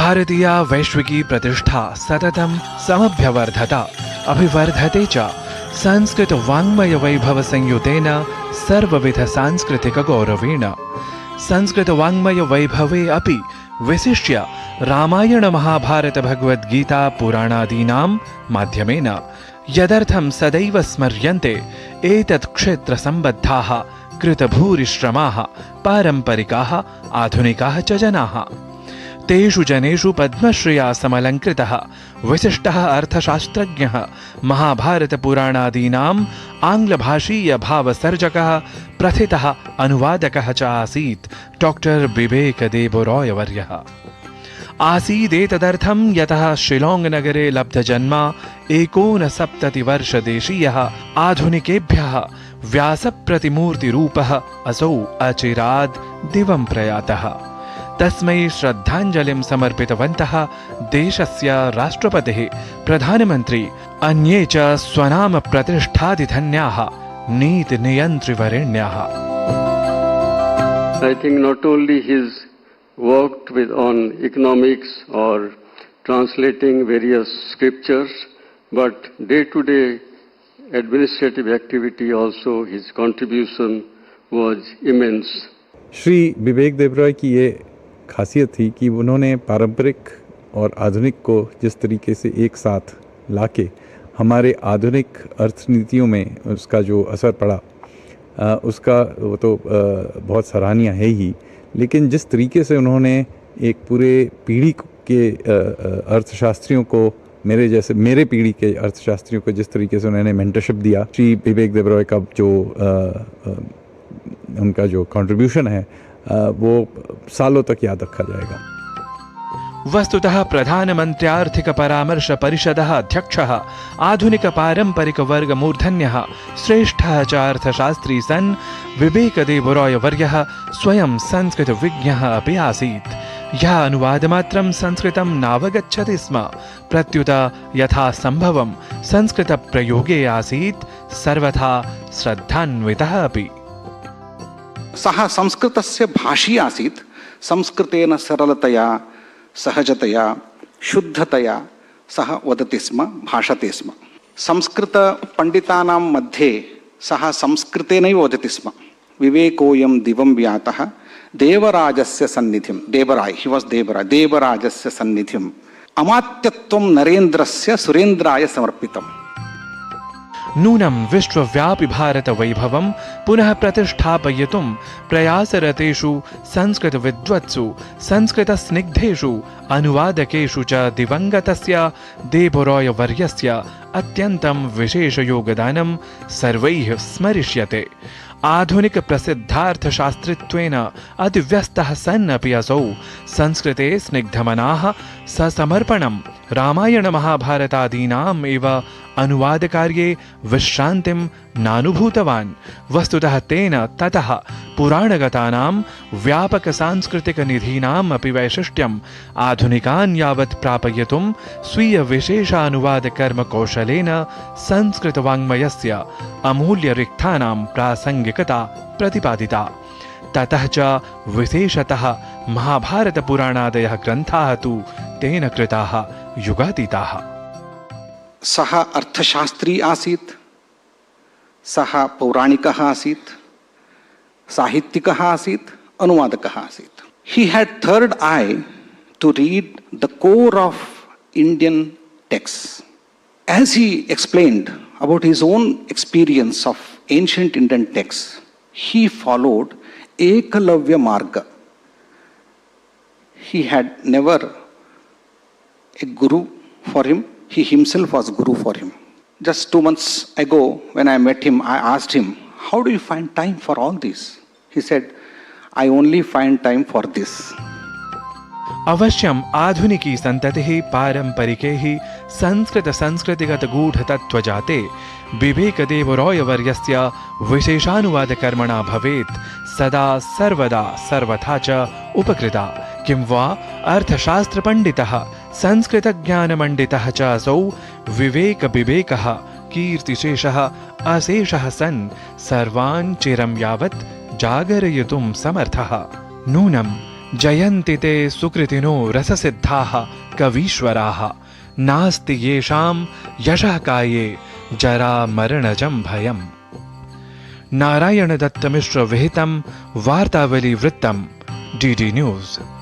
भारतीया वैश्विकी प्रतिष्ठा सततं समभ्यवर्धत अभिवर्धते च संस्कृत वाङ्मय वैभव संयुतेन सर्वविध सांस्कृतिक गौरवेण। संस्कृत वाङ्मय वैभवे अपि विशिष्य रामायण महाभारत भगवद्गीता पुराणादीनां माध्यमेन यदर्थं सदैव स्मर्यन्ते एतत् क्षेत्र सम्बद्धाः कृतभूरिश्रमाः पारम्परिकाः आधुनिकाः च जनाः। तेषु जनेषु पद्मश्रिया समलङ्कृतः विशिष्टः अर्थशास्त्रज्ञः महाभारत पुराणादीनाम् आङ्ग्लभाषीय भावसर्जकः प्रथितः अनुवादकः च आसीत् डॉक्टर बिबेक देबरॉय वर्यः। आसीदेतदर्थं यतः शिलाङ्ग् नगरे लब्धजन्मा 69 वर्षदेशीयः आधुनिकेभ्यः व्यासप्रतिमूर्तिरूपः असौ अचिराद् दिवं प्रयातः। तस्मै श्रद्धाञ्जलिं समर्पितवन्तः देशस्य राष्ट्रपतिः, प्रधानमन्त्री, अन्ये च स्वनाम प्रतिष्ठादिधन्याः नीतिनियन्त्रिवरेण्याः। I think not only he's worked on economics or translating various scriptures, but day-to-day administrative activity also his contribution was immense. Shri Bibek Debroy की ये खासियत थी कि उन्होंने पारंपरिक और आधुनिक को जिस तरीके से एक साथ लाके हमारे आधुनिक अर्थनीतियों में उसका जो असर पड़ा उसका वो तो बहुत सराहनीय है ही, लेकिन जिस तरीके से उन्होंने एक पूरे पीढ़ी के अर्थशास्त्रियों को मेरे पीढ़ी के अर्थशास्त्रियों को जिस तरीके से उन्होंने मेंटरशिप दिया, श्री बिबेक देबरॉय का जो उनका जो कंट्रीब्यूशन है वो सालों तक याद रखा जाएगा। वस्तुतः प्रधानमन्त्र्यार्थिक परामर्श परिषदः अध्यक्षः आधुनिक पारंपरिक वर्ग मूर्धन्यः श्रेष्ठः च अर्थशास्त्री सन् बिबेक देबरॉय वर्यः स्वयं संस्कृत विज्ञः अपि आसीत्, यः अनुवादमात्रं संस्कृतं नावगच्छति स्म, प्रत्युत यथा संभवं संस्कृत प्रयोगे आसीत्, सर्वथा श्रद्धान्वितः अपि। सः संस्कृतस्य भाषी आसीत्। संस्कृतेन सरलतया सहजतया शुद्धतया सः वदति स्म, भाषते स्म। संस्कृतपण्डितानां मध्ये सः संस्कृतेनैव वदति स्म। विवेकोऽयं दिवं व्यातः देवराजस्य सन्निधिं, देवराय, ही वाज देवराय, देवराजस्य सन्निधिं अमात्यत्वं नरेन्द्रस्य सुरेन्द्राय समर्पितम्। नूनं विश्वव्यापि भारत वैभवं पुनः प्रतिष्ठापयितुं प्रयासरतेषु संस्कृतविद्वत्सु, संस्कृतस्निग्धेषु अनुवादकेषु च दिवंगतस्य देबरॉय वर्यस्य अत्यन्तं विशेषयोगदानं सर्वैः स्मरिष्यते। आधुनिक प्रसिद्धार्थशास्त्रित्वेन अतिव्यस्तः सन् अपि असौ संस्कृते स्निग्धमनाः ससमर्पणं रामायण महाभारतादीनाम् एव अनुवादकार्ये विश्रान्तिं नानुभूतवान्। वस्तुतः तेन ततः पुराणगतानां व्यापक सांस्कृतिक निधीनाम् अपि वैशिष्ट्यम् आधुनिकान् यावत् प्रापयितुं स्वीय विशेषानुवाद कर्मकौशलेन संस्कृतवाङ्मयस्य अमूल्य रिक्तानां प्रासंगिकता प्रतिपादिता। ततः च विशेषतः महाभारत पुराणादयः ग्रन्थाः तु तेन कृताः युगातीताः। सः अर्थशास्त्री आसीत्, सः पौराणिकः आसीत्, साहित्यिकः आसीत्, अनुवादकः आसीत्। He had third eye to read the core of Indian texts. As he explained about his own experience of ancient Indian texts, he followed Ekalavya Marga. He had never a guru for him. He himself was guru for him. Just 2 months ago, when I met him, I asked him, how do you find time for all this? He said, I only find time for this. अवश्यम आधुनिकी संततिः पारंपरिकैः संस्कृत संस्कृतिगत गूढ़ तत्त्वजाते बिबेक देबरॉय वर्यस्य विशेषानुवादकर्मणा भवेत् सदा सर्वदा सर्वथा च उपकृता। किं वा अर्थशास्त्रपण्डितः संस्कृतज्ञानमण्डितः च असौ विवेक बिबेकः कीर्तिशेषः अशेषः सन् सर्वान् चिरं यावत् जागरयितुं समर्थः। नूनं जयन्ति ते सुकृतिनो रससिद्धाः कवीश्वराः नास्ति येषां यशः काये जरा मरणजं भयम्। नारायण दत्त मिश्र विहितं वार्तावली वृत्तं डीडी न्यूज़।